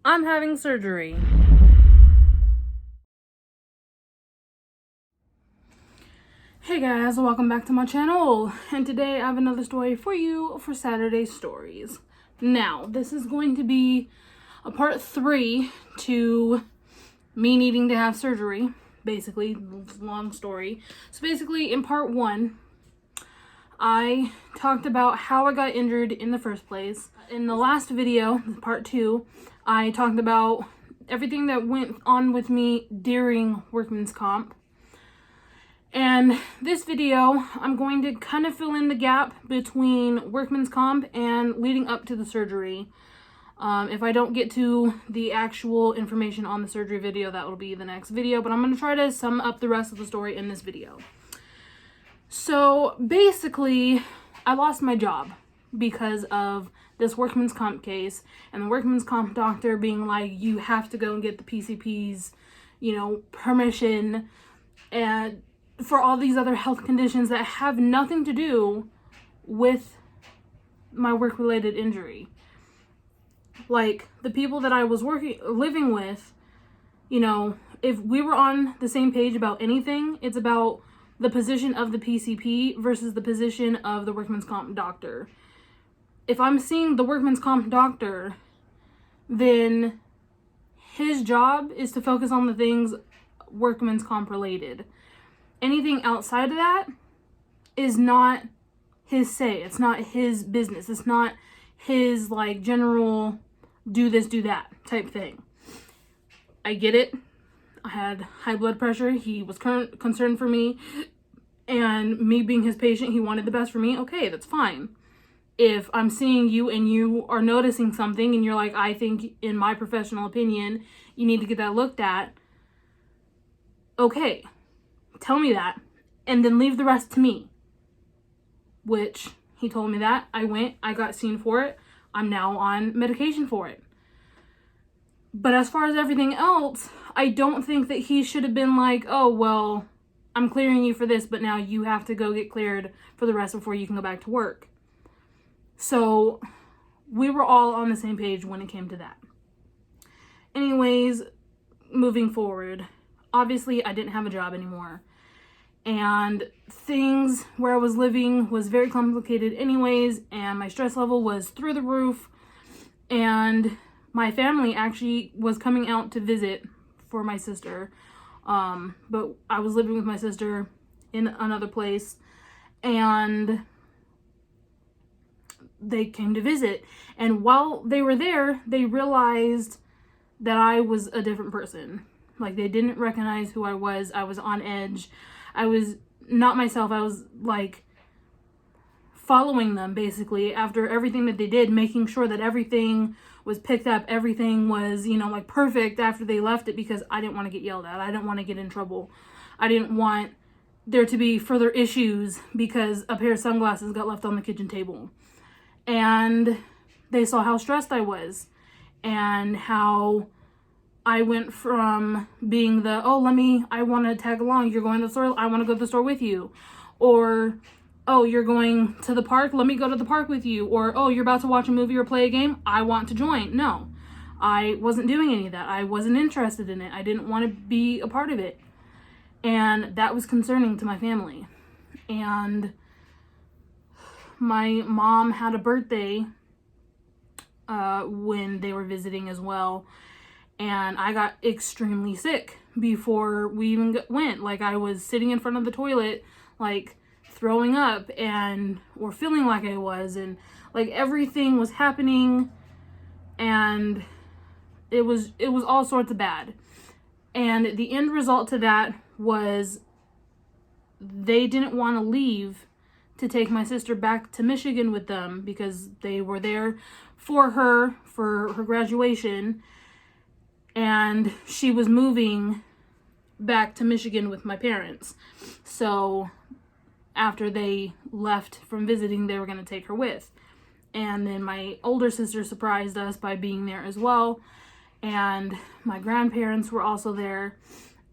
I'm having surgery. Hey guys, welcome back to my channel, and today I have another story for you for Saturday Stories. Now, this is going to be a part 3 to me needing to have surgery, basically, long story. So basically, in part 1, I talked about how I got injured in the first place. In the last video, part 2, I talked about everything that went on with me during workman's comp. And this video, I'm going to kind of fill in the gap between workman's comp and leading up to the surgery. If I don't get to the actual information on the surgery video, that will be the next video. But I'm going to try to sum up the rest of the story in this video. So basically, I lost my job because of this workman's comp case. And the workman's comp doctor being like, you have to go and get the PCP's, permission and for all these other health conditions that have nothing to do with my work-related injury. Like, the people that I was living with, if we were on the same page about anything, it's about the position of the PCP versus the position of the workman's comp doctor. If I'm seeing the workman's comp doctor, then his job is to focus on the things workman's comp related. Anything outside of that is not his say. It's not his business. It's not his, general do this, do that type thing. I get it. I had high blood pressure. He was concerned for me. And me being his patient, he wanted the best for me. Okay, that's fine. If I'm seeing you and you are noticing something and you're like, I think in my professional opinion, you need to get that looked at. Okay. Tell me that, and then leave the rest to me. Which, he told me that. I went, I got seen for it. I'm now on medication for it. But as far as everything else, I don't think that he should have been like, oh, well, I'm clearing you for this, but now you have to go get cleared for the rest before you can go back to work. So, we were all on the same page when it came to that. Anyways, moving forward, obviously I didn't have a job anymore. And things where I was living was very complicated anyways, and my stress level was through the roof. And my family actually was coming out to visit for my sister. But I was living with my sister in another place, and they came to visit. And while they were there, they realized that I was a different person. Like, they didn't recognize who I was. I was on edge. I was not myself. I was, following them, basically, after everything that they did, making sure that everything was picked up, everything was, perfect after they left it, because I didn't want to get yelled at. I didn't want to get in trouble. I didn't want there to be further issues because a pair of sunglasses got left on the kitchen table. And they saw how stressed I was and how I went from being the, I want to tag along. You're going to the store. I want to go to the store with you. Or, oh, you're going to the park. Let me go to the park with you. Or, oh, you're about to watch a movie or play a game. I want to join. No, I wasn't doing any of that. I wasn't interested in it. I didn't want to be a part of it. And that was concerning to my family. And my mom had a birthday when they were visiting as well. And I got extremely sick before we even went. I was sitting in front of the toilet, throwing up or feeling like I was. And, everything was happening. And it was all sorts of bad. And the end result to that was they didn't want to leave to take my sister back to Michigan with them because they were there for her graduation. And she was moving back to Michigan with my parents. So after they left from visiting, they were going to take her with. And then my older sister surprised us by being there as well. And my grandparents were also there.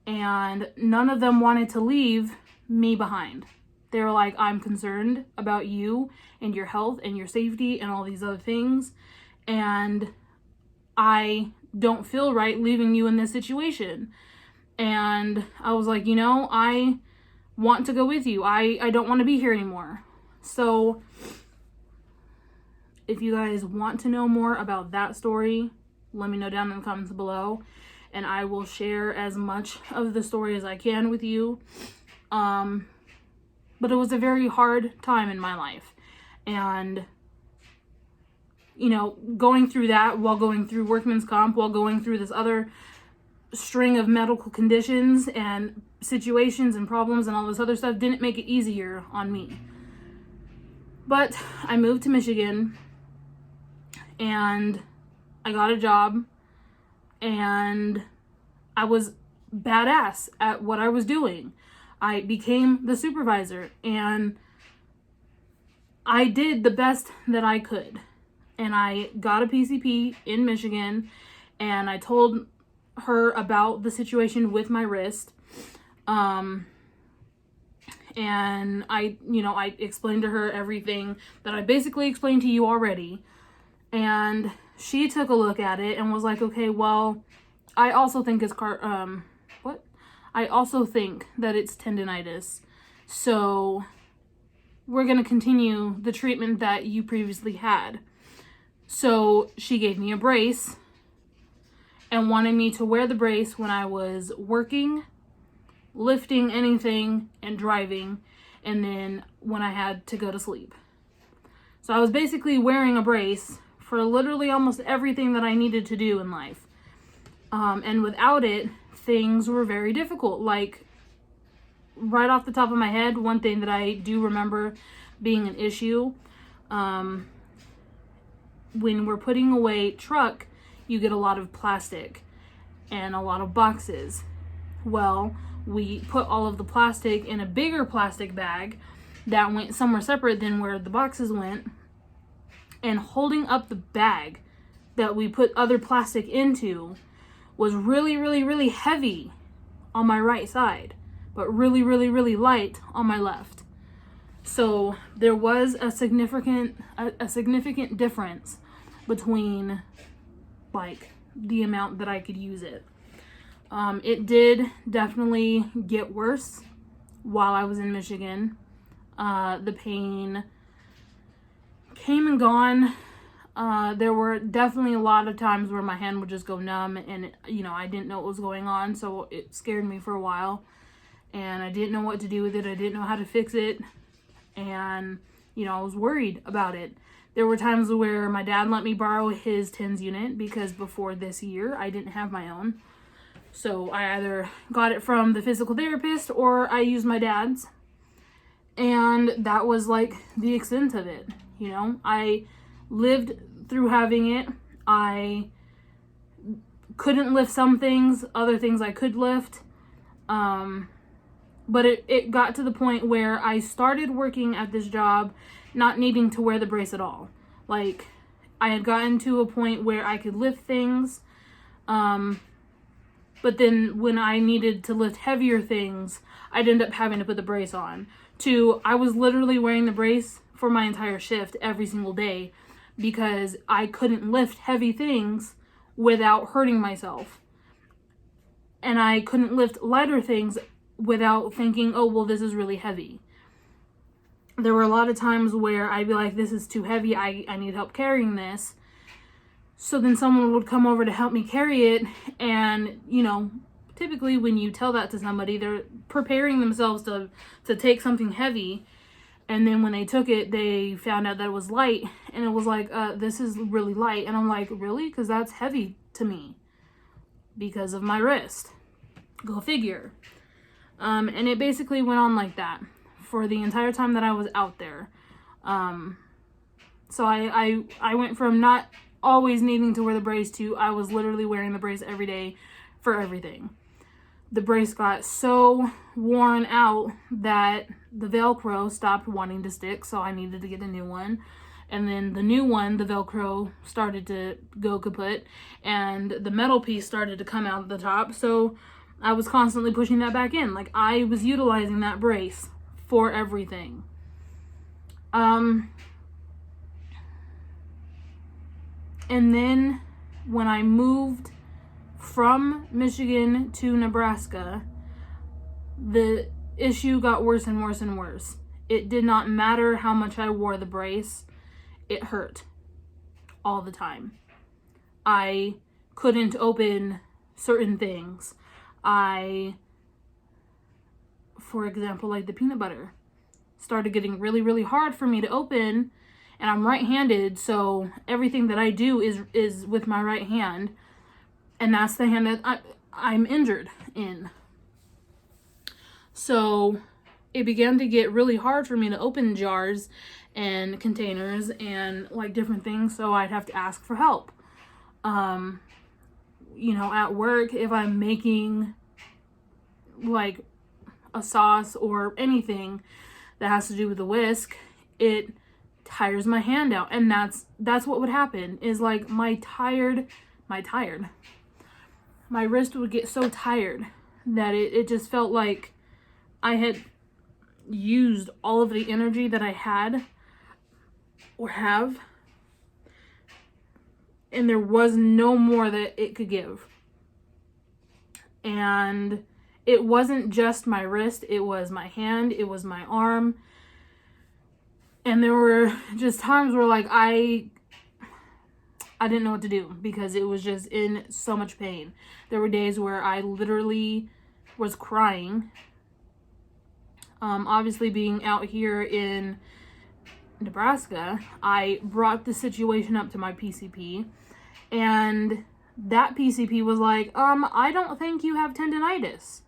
And none of them wanted to leave me behind. They were like, I'm concerned about you and your health and your safety and all these other things. And I don't feel right leaving you in this situation. And I was like, I want to go with you. I don't want to be here anymore. So if you guys want to know more about that story, let me know down in the comments below, and I will share as much of the story as I can with you. But it was a very hard time in my life. And, going through that while going through workman's comp, while going through this other string of medical conditions and situations and problems and all this other stuff didn't make it easier on me. But I moved to Michigan and I got a job and I was badass at what I was doing. I became the supervisor and I did the best that I could. And I got a PCP in Michigan and I told her about the situation with my wrist. And I explained to her everything that I basically explained to you already. And she took a look at it and was like, okay, well, I also think it's I also think that it's tendinitis. So we're going to continue the treatment that you previously had. So she gave me a brace and wanted me to wear the brace when I was working, lifting anything, and driving, and then when I had to go to sleep. So I was basically wearing a brace for literally almost everything that I needed to do in life. And without it, things were very difficult. Like, right off the top of my head, one thing that I do remember being an issue, when we're putting away truck, you get a lot of plastic and a lot of boxes. Well, we put all of the plastic in a bigger plastic bag that went somewhere separate than where the boxes went. And holding up the bag that we put other plastic into was really, really, really heavy on my right side, but really, really, really light on my left. So there was a significant difference between like the amount that I could use it. It did definitely get worse while I was in Michigan. The pain came and gone. There were definitely a lot of times where my hand would just go numb and, I didn't know what was going on. So it scared me for a while and I didn't know what to do with it. I didn't know how to fix it. And, I was worried about it. There were times where my dad let me borrow his TENS unit because before this year, I didn't have my own. So I either got it from the physical therapist or I used my dad's. And that was like the extent of it. I lived through having it. I couldn't lift some things, other things I could lift. But it got to the point where I started working at this job not needing to wear the brace at all. Like, I had gotten to a point where I could lift things. But then when I needed to lift heavier things, I'd end up having to put the brace on. I was literally wearing the brace for my entire shift every single day because I couldn't lift heavy things without hurting myself. And I couldn't lift lighter things without thinking, oh, well, this is really heavy. There were a lot of times where I'd be like, this is too heavy. I need help carrying this. So then someone would come over to help me carry it. And, typically when you tell that to somebody, they're preparing themselves to take something heavy. And then when they took it, they found out that it was light. And it was like, this is really light. And I'm like, really? Because that's heavy to me because of my wrist. Go figure. And it basically went on like that for the entire time that I was out there. So I went from not always needing to wear the brace to I was literally wearing the brace every day for everything. The brace got so worn out that the Velcro stopped wanting to stick, so I needed to get a new one. And then the new one, the Velcro started to go kaput, and the metal piece started to come out the top, so I was constantly pushing that back in. Like, I was utilizing that brace for everything. And then when I moved from Michigan to Nebraska, the issue got worse and worse and worse. It did not matter how much I wore the brace. It hurt all the time. I couldn't open certain things. For example, like the peanut butter, started getting really, really hard for me to open, and I'm right-handed, so everything that I do is with my right hand, and that's the hand that I'm injured in. So it began to get really hard for me to open jars and containers and like different things, so I'd have to ask for help. You know, at work, if I'm making like a sauce or anything that has to do with the whisk, it tires my hand out, and that's what would happen, is like my wrist would get so tired that it just felt like I had used all of the energy that I had or have, and there was no more that it could give. And it wasn't just my wrist, it was my hand, it was my arm. And there were just times where like I didn't know what to do because it was just in so much pain. There were days where I literally was crying. Obviously, being out here in Nebraska, I brought the situation up to my PCP, and that PCP was like, I don't think you have tendonitis.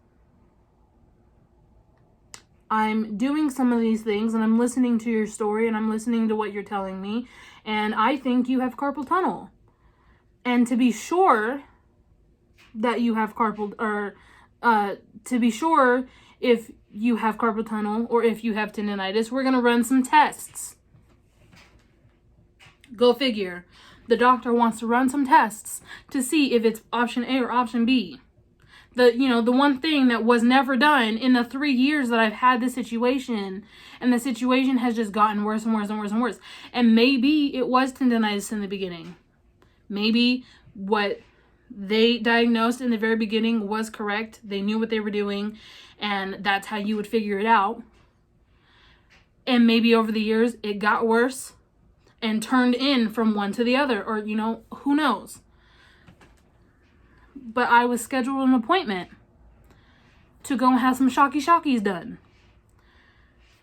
I'm doing some of these things, and I'm listening to your story, and I'm listening to what you're telling me, and I think you have carpal tunnel. And to be sure that you have to be sure if you have carpal tunnel or if you have tendonitis, we're going to run some tests. Go figure. The doctor wants to run some tests to see if it's option A or option B. The one thing that was never done in the 3 years that I've had this situation, and the situation has just gotten worse and worse and worse and worse. And maybe it was tendonitis in the beginning. Maybe what they diagnosed in the very beginning was correct. They knew what they were doing, and that's how you would figure it out. And maybe over the years it got worse and turned in from one to the other, or who knows. But I was scheduled an appointment to go and have some shockies done.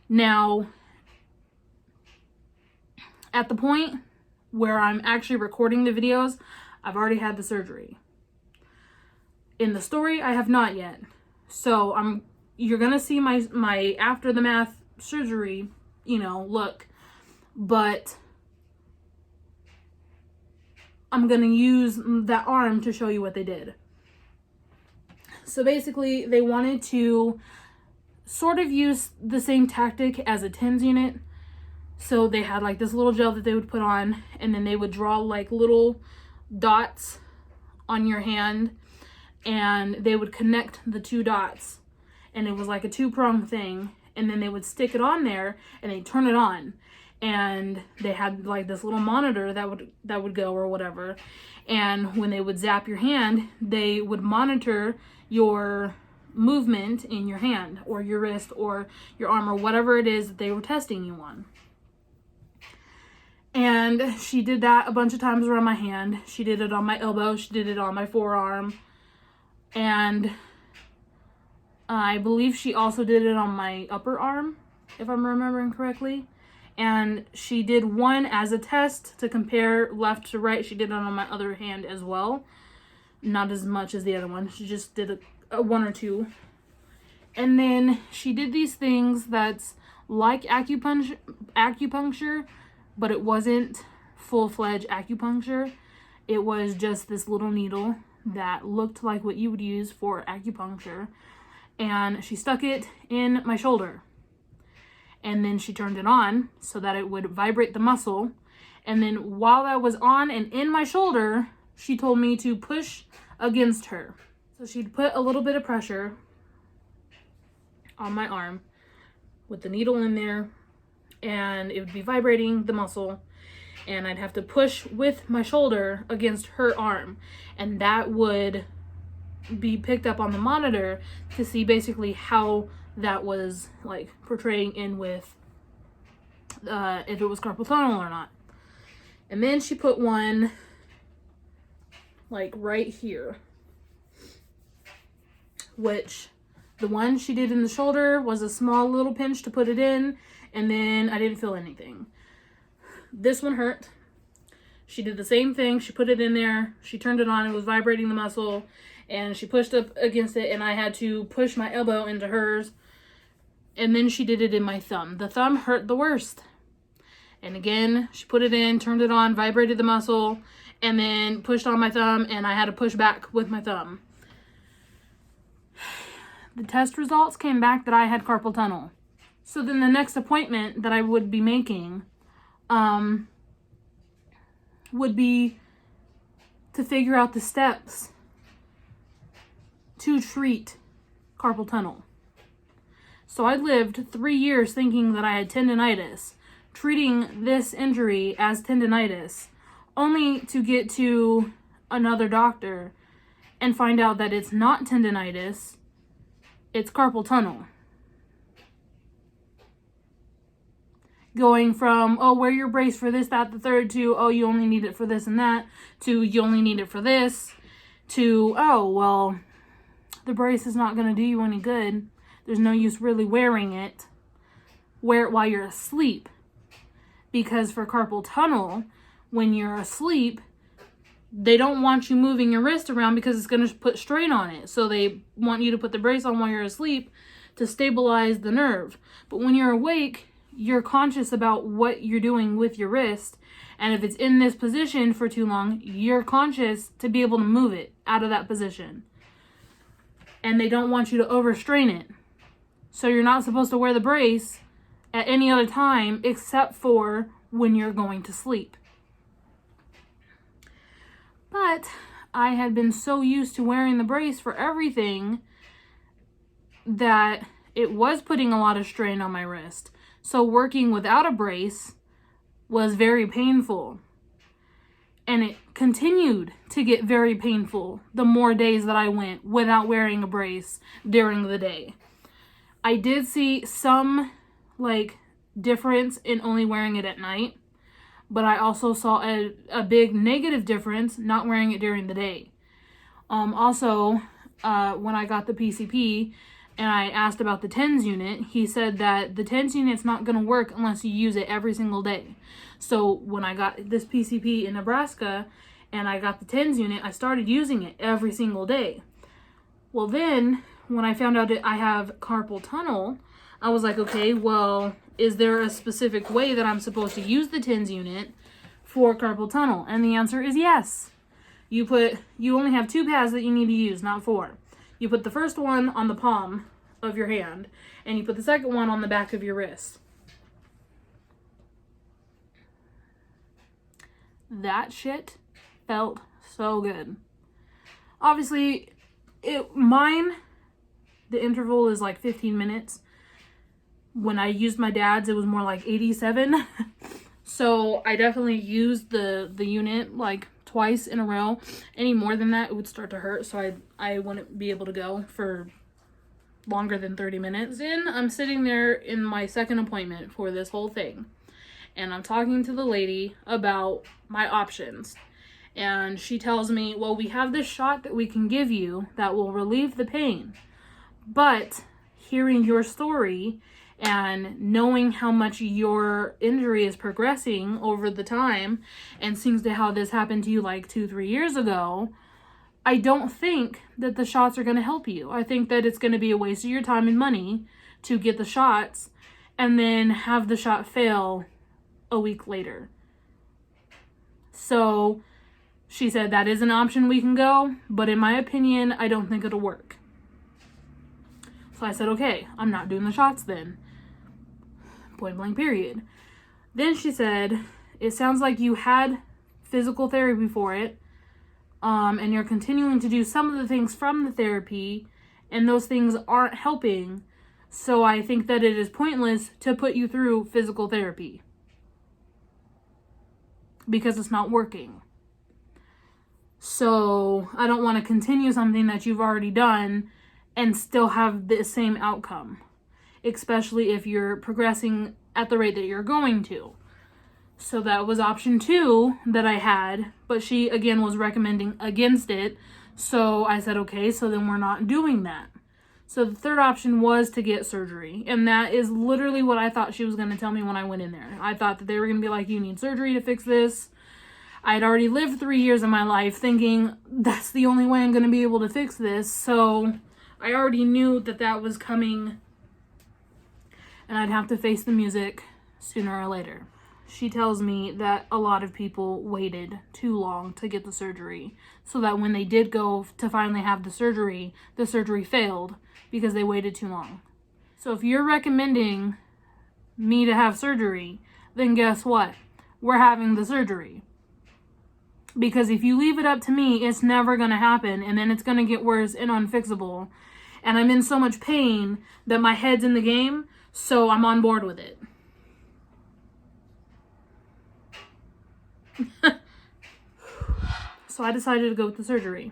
Now, at the point where I'm actually recording the videos, I've already had the surgery. In the story, I have not yet. So you're gonna see my after the math surgery, look, but I'm gonna use that arm to show you what they did. So basically, they wanted to sort of use the same tactic as a TENS unit. So they had like this little gel that they would put on, and then they would draw like little dots on your hand, and they would connect the two dots, and it was like a 2-prong thing, and then they would stick it on there and they turn it on, and they had like this little monitor that would go or whatever, and when they would zap your hand, they would monitor your movement in your hand or your wrist or your arm or whatever it is that they were testing you on. And she did that a bunch of times around my hand. She did it on my elbow. She did it on my forearm. And I believe she also did it on my upper arm, if I'm remembering correctly. And she did one as a test to compare left to right. She did it on my other hand as well. Not as much as the other one. She just did a 1 or 2. And then she did these things that's like acupuncture, but it wasn't full-fledged acupuncture. It was just this little needle that looked like what you would use for acupuncture. And she stuck it in my shoulder. And then she turned it on so that it would vibrate the muscle. And then while that was on and in my shoulder, she told me to push against her. So she'd put a little bit of pressure on my arm with the needle in there, and it would be vibrating the muscle, and I'd have to push with my shoulder against her arm, and that would be picked up on the monitor to see basically how that was like portraying in with if it was carpal tunnel or not. And then she put one like right here, which the one she did in the shoulder was a small little pinch to put it in, and then I didn't feel anything. This one hurt. She did the same thing. She put it in there. She turned it on. It was vibrating the muscle, and she pushed up against it, and I had to push my elbow into hers. And then she did it in my thumb. The thumb hurt the worst. And again, she put it in, turned it on, vibrated the muscle, and then pushed on my thumb, and I had to push back with my thumb. The test results came back that I had carpal tunnel. So then the next appointment that I would be making would be to figure out the steps to treat carpal tunnel. So I lived 3 years thinking that I had tendonitis, treating this injury as tendonitis, only to get to another doctor and find out that it's not tendonitis, it's carpal tunnel. Going from, oh, wear your brace for this, that, the third, to, oh, you only need it for this and that, to, you only need it for this, to, oh, well, the brace is not going to do you any good. There's no use really wearing it. Wear it while you're asleep. Because for carpal tunnel, when you're asleep, they don't want you moving your wrist around because it's going to put strain on it. So they want you to put the brace on while you're asleep to stabilize the nerve. But when you're awake, you're conscious about what you're doing with your wrist. And if it's in this position for too long, you're conscious to be able to move it out of that position. And they don't want you to overstrain it. So you're not supposed to wear the brace at any other time except for when you're going to sleep. But I had been so used to wearing the brace for everything that it was putting a lot of strain on my wrist. So working without a brace was very painful. And it continued to get very painful the more days that I went without wearing a brace during the day. I did see some difference in only wearing it at night, but I also saw a big negative difference not wearing it during the day. Also, when I got the PCP and I asked about the TENS unit, he said that the TENS unit's not going to work unless you use it every single day. So when I got this PCP in Nebraska and I got the TENS unit, I started using it every single day. Well, then when I found out that I have carpal tunnel, I was like, okay, well, is there a specific way that I'm supposed to use the TENS unit for carpal tunnel? And the answer is yes. You only have 2 pads that you need to use, not 4. You put the first one on the palm of your hand, and you put the second one on the back of your wrist. That shit felt so good. Obviously, the interval is like 15 minutes. When I used my dad's, it was more like 87. So I definitely used the unit like twice in a row. Any more than that, it would start to hurt. So I wouldn't be able to go for longer than 30 minutes. Then I'm sitting there in my second appointment for this whole thing. And I'm talking to the lady about my options. And she tells me, well, we have this shot that we can give you that will relieve the pain. But hearing your story and knowing how much your injury is progressing over the time, and seems to how this happened to you like 2-3 years ago, I don't think that the shots are going to help you. I think that it's going to be a waste of your time and money to get the shots and then have the shot fail a week later. So she said that is an option we can go, but in my opinion, I don't think it'll work. So I said, okay, I'm not doing the shots then. Point blank period. Then she said, it sounds like you had physical therapy for it, and you're continuing to do some of the things from the therapy, and those things aren't helping. So I think that it is pointless to put you through physical therapy because it's not working. So I don't want to continue something that you've already done and still have the same outcome, especially if you're progressing at the rate that you're going to. So that was option 2 that I had, but she again was recommending against it. So I said, okay, so then we're not doing that. So the third option was to get surgery. And that is literally what I thought she was going to tell me when I went in there. I thought that they were going to be like, you need surgery to fix this. I had already lived 3 years of my life thinking that's the only way I'm going to be able to fix this. So I already knew that that was coming and I'd have to face the music sooner or later. She tells me that a lot of people waited too long to get the surgery, so that when they did go to finally have the surgery failed because they waited too long. So if you're recommending me to have surgery, then guess what? We're having the surgery. Because if you leave it up to me, it's never going to happen, and then it's going to get worse and unfixable. And I'm in so much pain that my head's in the game, so I'm on board with it. So I decided to go with the surgery.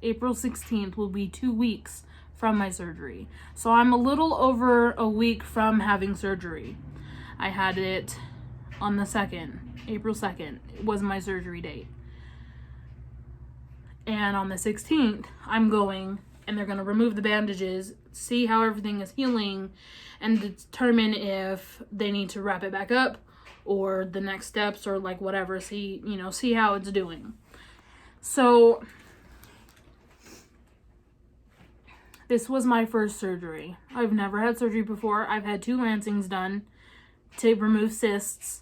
April 16th will be 2 weeks from my surgery. So I'm a little over a week from having surgery. I had it on the 2nd. April 2nd was my surgery date. And on the 16th, I'm going and they're going to remove the bandages, see how everything is healing, and determine if they need to wrap it back up or the next steps or like whatever, see how it's doing. So this was my first surgery. I've never had surgery before. I've had 2 lancings done to remove cysts.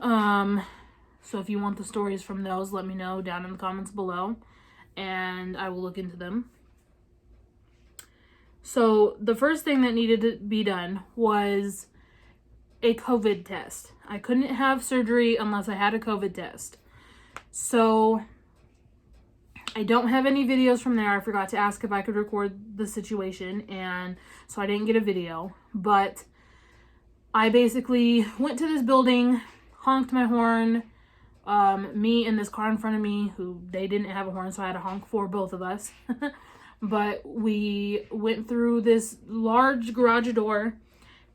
So if you want the stories from those, let me know down in the comments below and I will look into them. So the first thing that needed to be done was a COVID test. I couldn't have surgery unless I had a COVID test. So I don't have any videos from there. I forgot to ask if I could record the situation, and so I didn't get a video. But I basically went to this building, honked my horn. Me and this car in front of me, who they didn't have a horn, so I had to honk for both of us. But we went through this large garage door,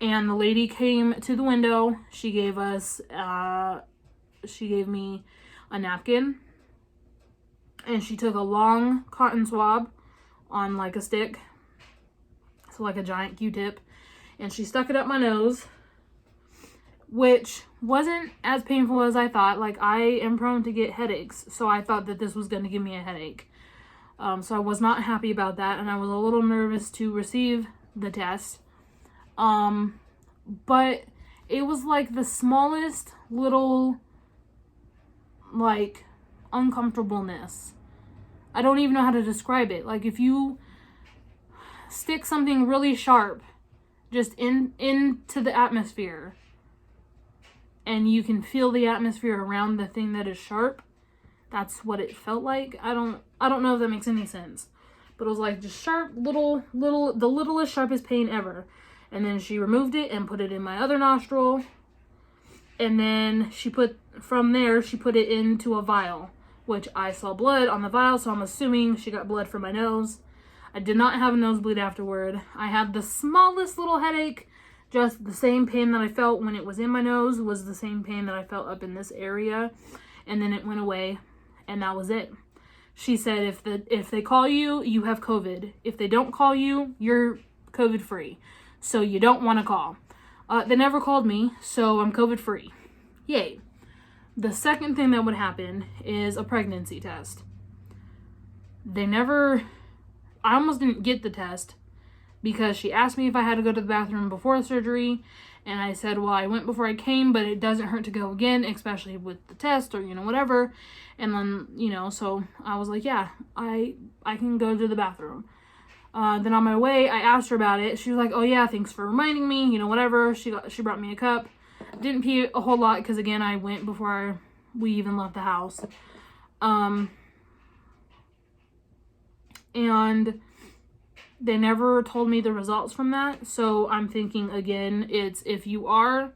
and the lady came to the window. She gave me a napkin, and she took a long cotton swab on like a stick, so like a giant Q-tip, and she stuck it up my nose, which wasn't as painful as I thought. Like, I am prone to get headaches, so I thought that this was going to give me a headache. So I was not happy about that, and I was a little nervous to receive the test. But it was like the smallest little, like, uncomfortableness. I don't even know how to describe it. Like, if you stick something really sharp just into the atmosphere, and you can feel the atmosphere around the thing that is sharp, that's what it felt like. I don't know if that makes any sense, but it was like just sharp, little, the littlest, sharpest pain ever. And then she removed it and put it in my other nostril, and then she put it into a vial, which I saw blood on the vial, so I'm assuming she got blood from my nose. I did not have a nosebleed afterward. I had the smallest little headache. Just the same pain that I felt when it was in my nose was the same pain that I felt up in this area. And then it went away, and that was it. She said if they call you, you have COVID. If they don't call you, you're COVID free. So you don't want to call. They never called me, so I'm COVID free. Yay. The second thing that would happen is a pregnancy test. I almost didn't get the test, because she asked me if I had to go to the bathroom before the surgery, and I said, well, I went before I came, but it doesn't hurt to go again, especially with the test or, whatever. And then, so I was like, yeah, I can go to the bathroom. Then on my way, I asked her about it. She was like, oh yeah, thanks for reminding me, whatever. She brought me a cup. Didn't pee a whole lot, because again, I went before we even left the house. And they never told me the results from that. So I'm thinking, again, it's if you are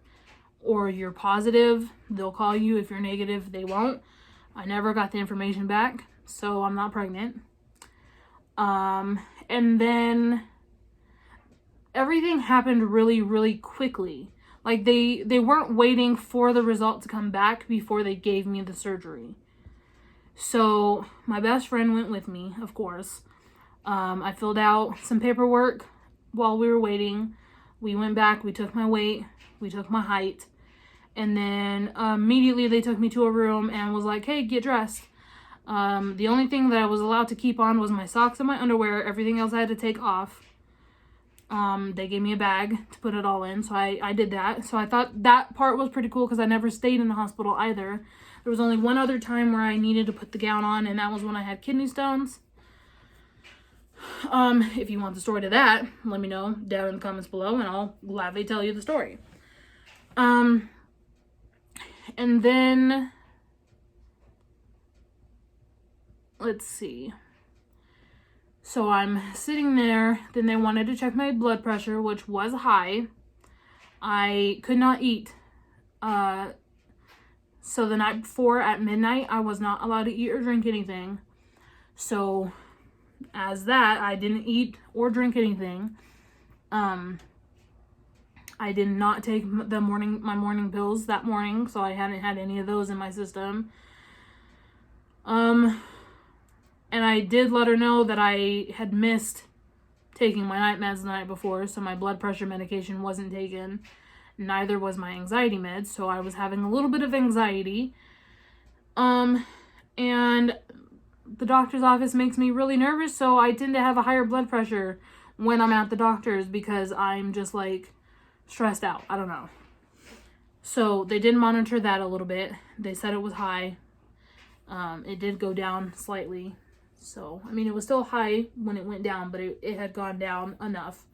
or you're positive, they'll call you. If you're negative, they won't. I never got the information back, so I'm not pregnant. And then everything happened really, really quickly. Like they weren't waiting for the result to come back before they gave me the surgery. So my best friend went with me, of course. I filled out some paperwork while we were waiting. We went back, we took my weight, we took my height, and then immediately they took me to a room and was like, hey, get dressed. The only thing that I was allowed to keep on was my socks and my underwear. Everything else I had to take off. They gave me a bag to put it all in, so I did that. So I thought that part was pretty cool because I never stayed in the hospital either. There was only one other time where I needed to put the gown on, and that was when I had kidney stones. If you want the story to that, let me know down in the comments below, and I'll gladly tell you the story. And then, let's see. So I'm sitting there, then they wanted to check my blood pressure, which was high. I could not eat. So the night before at midnight, I was not allowed to eat or drink anything. So as that, I didn't eat or drink anything. I did not take my morning pills that morning, so I hadn't had any of those in my system. And I did let her know that I had missed taking my night meds the night before, so my blood pressure medication wasn't taken. Neither was my anxiety meds, so I was having a little bit of anxiety. And the doctor's office makes me really nervous, so I tend to have a higher blood pressure when I'm at the doctor's because I'm just like stressed out. I don't know. So they did monitor that a little bit. They said it was high. It did go down slightly. So, I mean, it was still high when it went down, but it had gone down enough.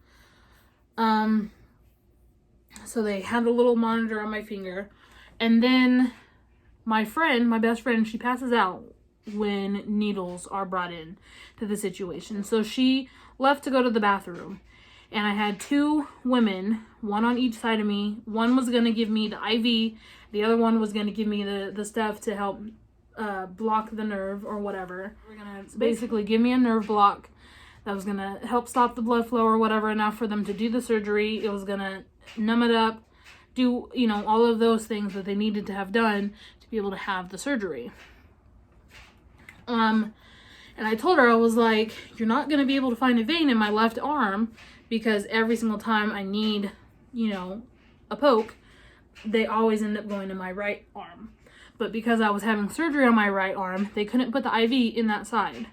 So they had a little monitor on my finger. And then my best friend, she passes out when needles are brought in to the situation. So she left to go to the bathroom. And I had two women, one on each side of me. One was going to give me the IV. The other one was going to give me the stuff to help block the nerve or whatever. We're going to basically give me a nerve block that was going to help stop the blood flow or whatever enough for them to do the surgery. It was going to numb it up, do, all of those things that they needed to have done to be able to have the surgery. And I told her, I was like, you're not going to be able to find a vein in my left arm because every single time I need, a poke, they always end up going to my right arm. But because I was having surgery on my right arm, they couldn't put the IV in that side.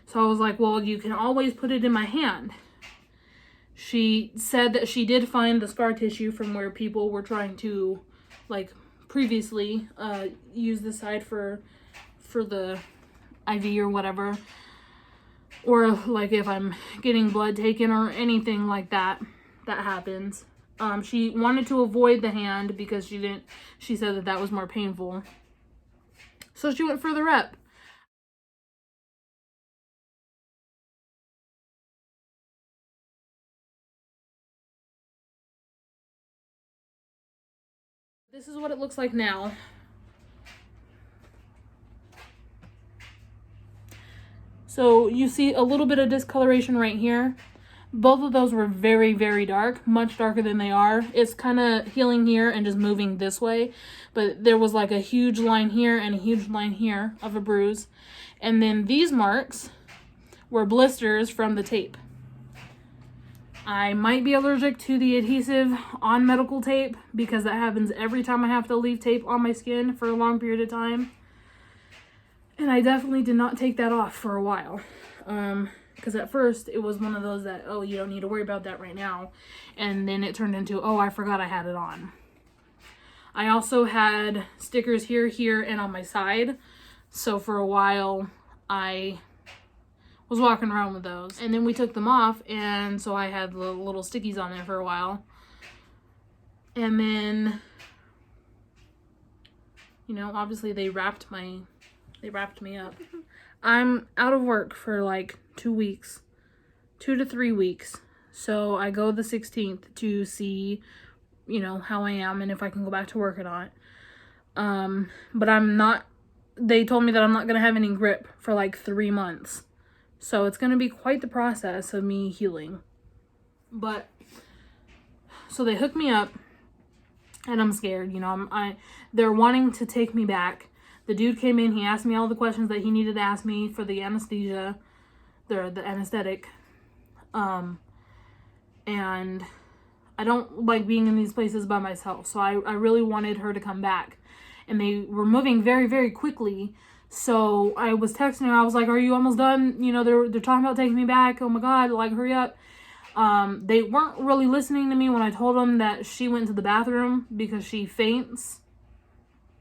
So I was like, well, you can always put it in my hand. She said that she did find the scar tissue from where people were trying to, previously use the side for the IV or whatever. Or, if I'm getting blood taken or anything like that, that happens. She wanted to avoid the hand because she said that was more painful. So she went for the rep. This is what it looks like now. So you see a little bit of discoloration right here. Both of those were very, very dark, much darker than they are. It's kind of healing here and just moving this way. But there was a huge line here and a huge line here of a bruise. And then these marks were blisters from the tape. I might be allergic to the adhesive on medical tape because that happens every time I have to leave tape on my skin for a long period of time. And I definitely did not take that off for a while. Because at first it was one of those that, oh, you don't need to worry about that right now. And then it turned into, oh, I forgot I had it on. I also had stickers here, and on my side. So for a while, I was walking around with those. And then we took them off, and so I had little stickies on there for a while. And then, obviously they wrapped me up. I'm out of work for 2 weeks, 2 to 3 weeks. So I go the 16th to see, how I am and if I can go back to work or not. But I'm not they told me that I'm not going to have any grip for like 3 months. So it's going to be quite the process of me healing. But, so they hooked me up, and I'm scared, you know, they're wanting to take me back. The dude came in, he asked me all the questions that he needed to ask me for the anesthesia, the anesthetic. And I don't like being in these places by myself. So I really wanted her to come back. And they were moving very, very quickly. So I was texting her. I was like, are you almost done? You know, they're talking about taking me back. Oh my God, like, hurry up. They weren't really listening to me when I told them that she went to the bathroom because she faints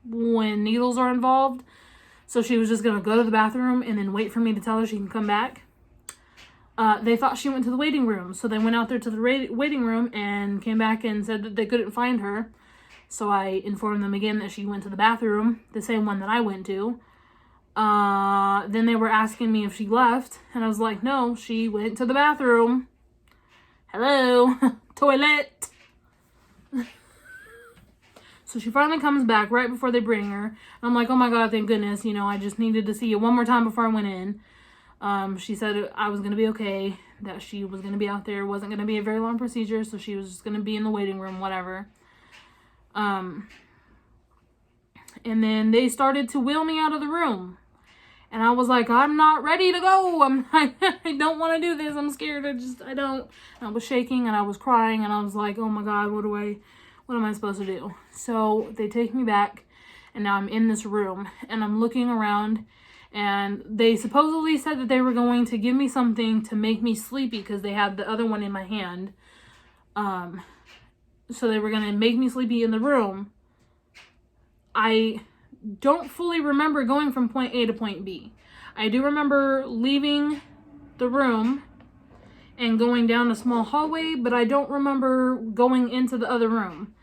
when needles are involved. So she was just going to go to the bathroom and then wait for me to tell her she can come back. They thought she went to the waiting room. So they went out there to the waiting room and came back and said that they couldn't find her. So I informed them again that she went to the bathroom, the same one that I went to. Then they were asking me if she left. And I was like, no, she went to the bathroom. Hello, toilet. So she finally comes back right before they bring her. And I'm like, oh my God, thank goodness. You know, I just needed to see you one more time before I went in. She said I was going to be okay, that she was going to be out there. It wasn't going to be a very long procedure, so she was just going to be in the waiting room, whatever. And then they started to wheel me out of the room. And I was like, I'm not ready to go. I don't want to do this. I'm scared. I don't. And I was shaking and I was crying and I was like, oh my God, what am I supposed to do? So they take me back and now I'm in this room and I'm looking around. And they supposedly said that they were going to give me something to make me sleepy because they had the other one in my hand. So they were going to make me sleepy in the room. I don't fully remember going from point A to point B. I do remember leaving the room and going down a small hallway, but I don't remember going into the other room.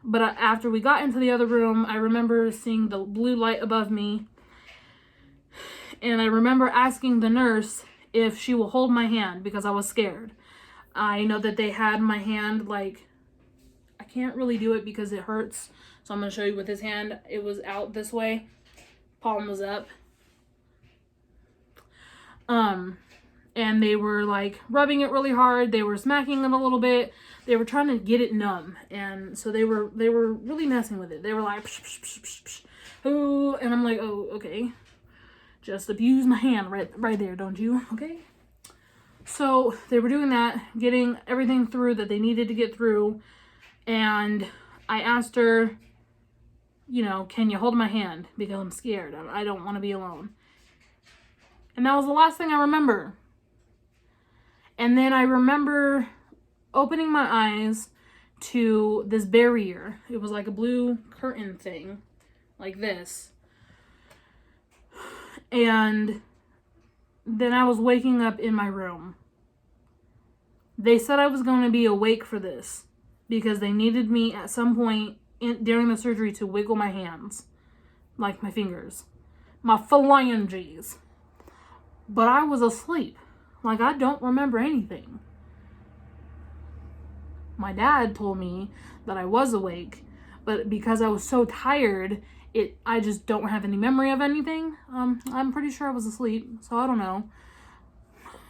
But after we got into the other room, I remember seeing the blue light above me. And I remember asking the nurse if she will hold my hand because I was scared. I know that they had my hand, like, I can't really do it because it hurts. So I'm going to show you with his hand. It was out this way. Palm was up. And they were like rubbing it really hard. They were smacking it a little bit. They were trying to get it numb. And so they were really messing with it. They were like, psh, psh, psh, psh, psh. Oh, and I'm like, oh, okay. Just abuse my hand right there, don't you? Okay. So they were doing that, getting everything through that they needed to get through. And I asked her, you know, can you hold my hand? Because I'm scared. I don't want to be alone. And that was the last thing I remember. And then I remember opening my eyes to this barrier. It was like a blue curtain thing, like this. And then I was waking up in my room. They said I was going to be awake for this because they needed me at some point during the surgery to wiggle my hands, like my fingers, my phalanges. But I was asleep. Like, I don't remember anything. My dad told me that I was awake, but because I was so tired, I just don't have any memory of anything. I'm pretty sure I was asleep, so I don't know.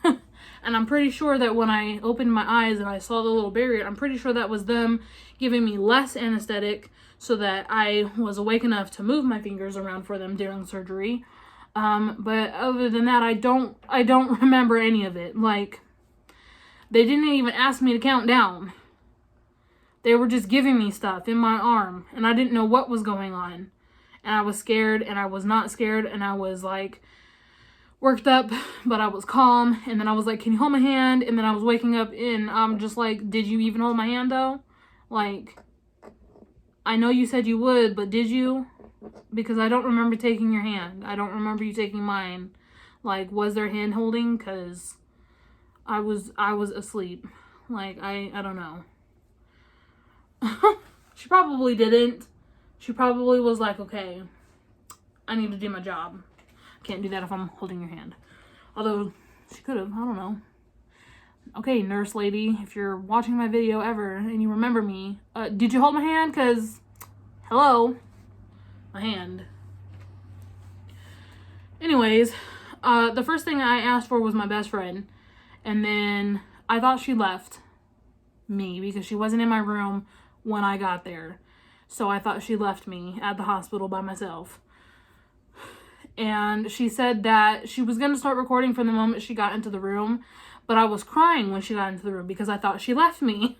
And I'm pretty sure that when I opened my eyes and I saw the little barrier, I'm pretty sure that was them giving me less anesthetic so that I was awake enough to move my fingers around for them during surgery. But other than that, I don't remember any of it. Like, they didn't even ask me to count down. They were just giving me stuff in my arm, and I didn't know what was going on. And I was scared, and I was not scared, and I was like worked up, but I was calm. And then I was like, can you hold my hand? And then I was waking up and I'm just like, did you even hold my hand though? Like, I know you said you would, but did you? Because I don't remember taking your hand. I don't remember you taking mine. Like, was there hand holding? Because I was asleep. Like, I don't know. She probably didn't. She probably was like, okay, I need to do my job. Can't do that if I'm holding your hand. Although, she could have. I don't know. Okay, nurse lady, if you're watching my video ever and you remember me, did you hold my hand? Because, hello, my hand. Anyways, the first thing I asked for was my best friend. And then I thought she left me because she wasn't in my room when I got there. So I thought she left me at the hospital by myself. And she said that she was going to start recording from the moment she got into the room. But I was crying when she got into the room because I thought she left me.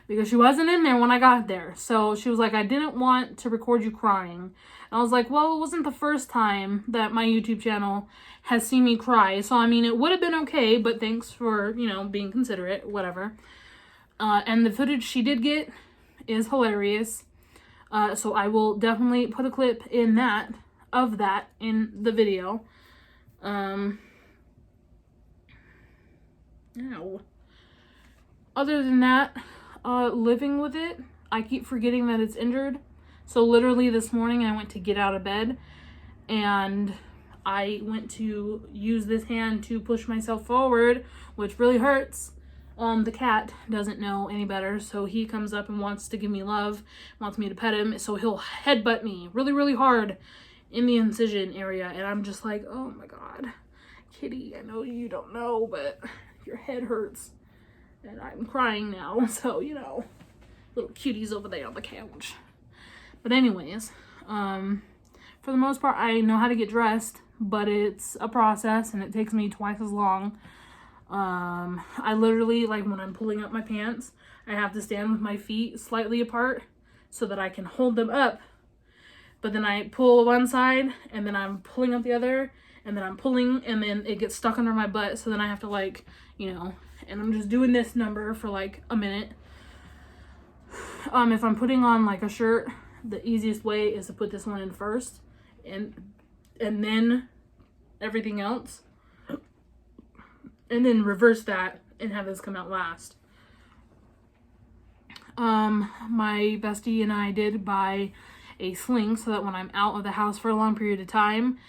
Because she wasn't in there when I got there. So she was like, I didn't want to record you crying. And I was like, well, it wasn't the first time that my YouTube channel has seen me cry. So, I mean, it would have been okay, but thanks for, you know, being considerate, whatever. And the footage she did get is hilarious. So I will definitely put a clip of that in the video. Ow. Other than that, living with it, I keep forgetting that it's injured. So literally this morning I went to get out of bed and I went to use this hand to push myself forward, which really hurts. The cat doesn't know any better, so he comes up and wants to give me love, wants me to pet him, so he'll headbutt me really, really hard in the incision area, and I'm just like, oh my god, kitty, I know you don't know, but your head hurts. And I'm crying now, so, you know, little cuties over there on the couch. But anyways, for the most part, I know how to get dressed, but it's a process, and it takes me twice as long. I literally, like, when I'm pulling up my pants, I have to stand with my feet slightly apart so that I can hold them up. But then I pull one side, and then I'm pulling up the other, and then I'm pulling, and then it gets stuck under my butt, so then I have to, like, you know, and I'm just doing this number for like a minute. If I'm putting on like a shirt, the easiest way is to put this one in first and then everything else, and then reverse that and have this come out last. My bestie and I did buy a sling so that when I'm out of the house for a long period of time,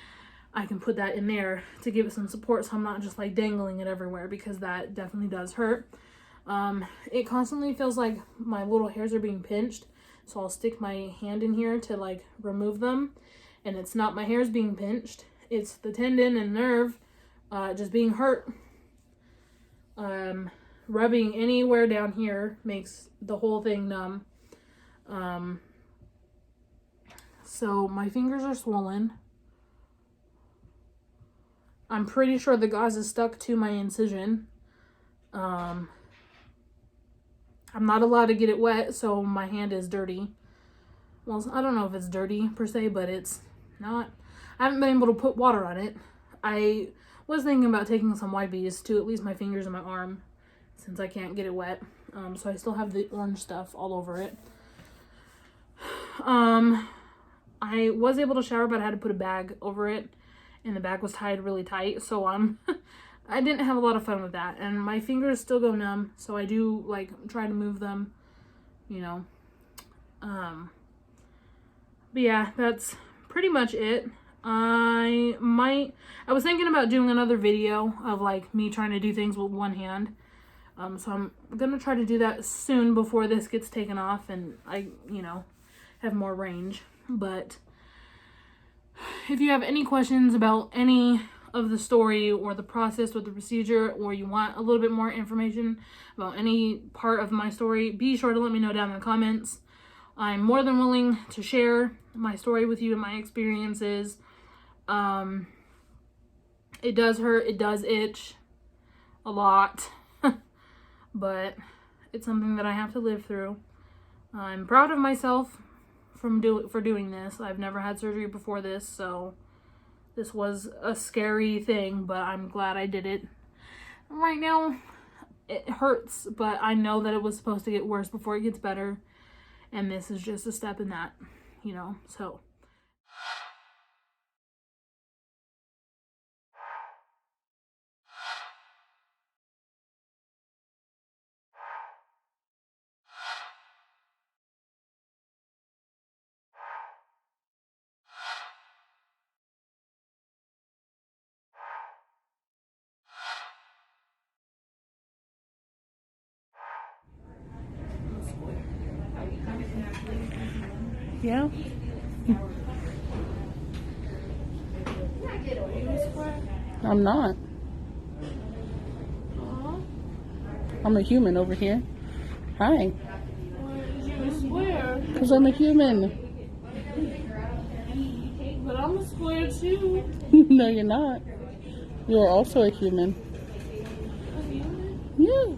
I can put that in there to give it some support so I'm not just like dangling it everywhere, because that definitely does hurt. It constantly feels like my little hairs are being pinched, so I'll stick my hand in here to like remove them, and it's not my hairs being pinched, it's the tendon and nerve just being hurt. Rubbing anywhere down here makes the whole thing numb. So my fingers are swollen. I'm pretty sure the gauze is stuck to my incision. I'm not allowed to get it wet, so my hand is dirty. Well, I don't know if it's dirty per se, but it's not. I haven't been able to put water on it. I was thinking about taking some Wipes to at least my fingers and my arm, since I can't get it wet. So I still have the orange stuff all over it. I was able to shower, but I had to put a bag over it, and the bag was tied really tight, so I didn't have a lot of fun with that, and my fingers still go numb, so I do like try to move them, you know. But yeah, that's pretty much it. I was thinking about doing another video of like me trying to do things with one hand. So I'm gonna try to do that soon before this gets taken off and I, you know, have more range. But if you have any questions about any of the story or the process or the procedure, or you want a little bit more information about any part of my story, be sure to let me know down in the comments. I'm more than willing to share my story with you and my experiences. It does hurt, it does itch a lot, but it's something that I have to live through. I'm proud of myself for doing this. I've never had surgery before this, so this was a scary thing, but I'm glad I did it. Right now, it hurts, but I know that it was supposed to get worse before it gets better, and this is just a step in that, you know, so. Yeah. I'm not. I'm a human over here. Hi. You square. Because I'm a human. But I'm a square too. No, you're not. You are also a human. Yeah.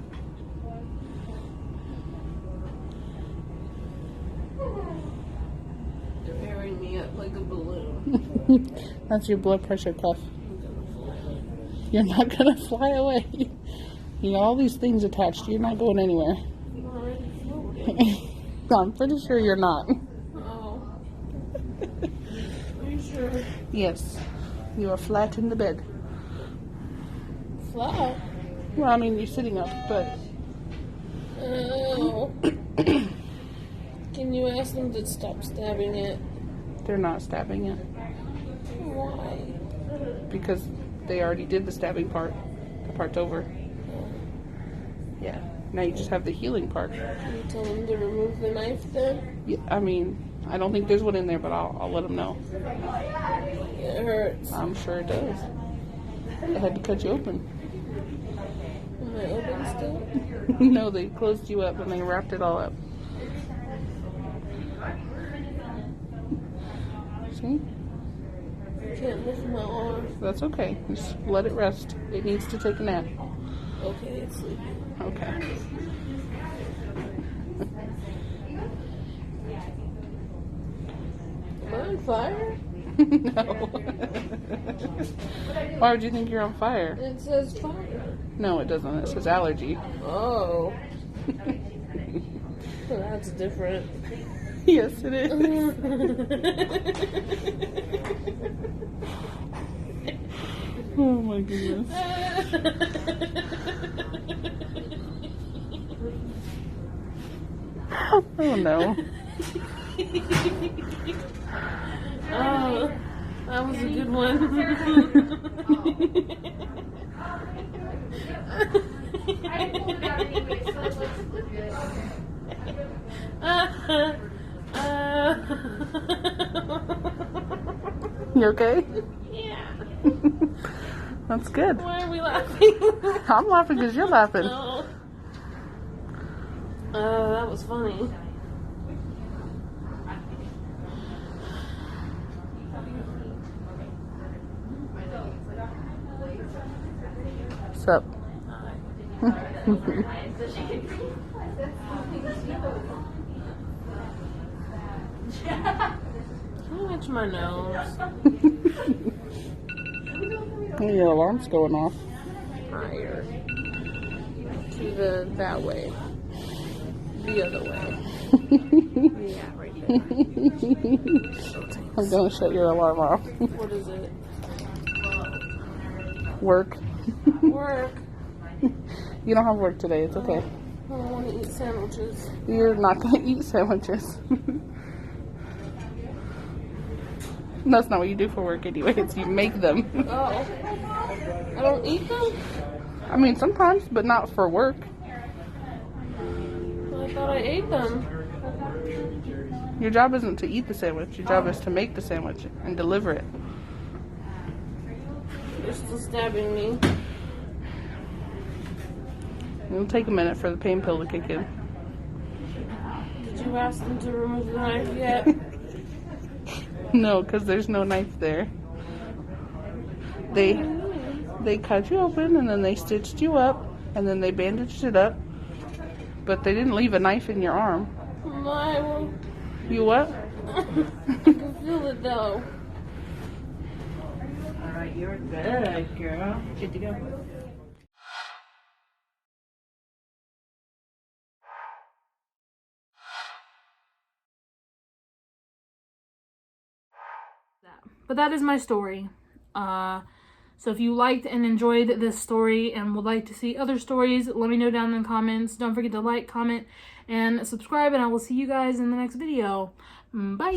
They're carrying me up like a balloon. That's your blood pressure cuff. You're not gonna fly away. You got all these things attached. You're not going anywhere. I'm already floating. I'm pretty sure you're not. Oh. Are you sure? Yes. You are flat in the bed. Flat? Well, I mean, you're sitting up, but... Oh. Can you ask them to stop stabbing it? They're not stabbing it. Why? Because they already did the stabbing part. The part's over. Yeah. Now you just have the healing part. Can you tell them to remove the knife then? Yeah, I mean, I don't think there's one in there, but I'll let them know. It hurts. I'm sure it does. They had to cut you open. Am I open still? No, they closed you up and they wrapped it all up. See? I can't lift my arm. That's okay. Just let it rest. It needs to take a nap. Okay, it's sleeping. Okay. Am I on fire? No. Why would you think you're on fire? It says fire. No, it doesn't. It says allergy. Oh. Well, that's different. Yes, it is. Oh my goodness. Oh no. Oh, that was a good one. You okay? Yeah. That's good. Why are we laughing? I'm laughing because you're laughing. Oh. That was funny. What's up? Can you itch my nose? Your alarm's going off. Higher. To that way. The other way. Yeah, right there. I'm gonna shut your alarm off. What is it? Work. Work. You don't have work today. It's okay. I don't want to eat sandwiches. You're not gonna eat sandwiches. That's not what you do for work anyways. You make them. Oh. I don't eat them? I mean, sometimes, but not for work. I thought I ate them. Your job isn't to eat the sandwich. Your job is to make the sandwich and deliver it. They're still stabbing me. It'll take a minute for the pain pill to kick in. Did you ask them to remove the knife yet? No, because there's no knife there. They cut you open and then they stitched you up and then they bandaged it up. But they didn't leave a knife in your arm. No. You what? I can feel it though. Alright, you're good, girl. Good to go. But that is my story. So if you liked and enjoyed this story and would like to see other stories, let me know down in the comments. Don't forget to like, comment, and subscribe, and I will see you guys in the next video. Bye!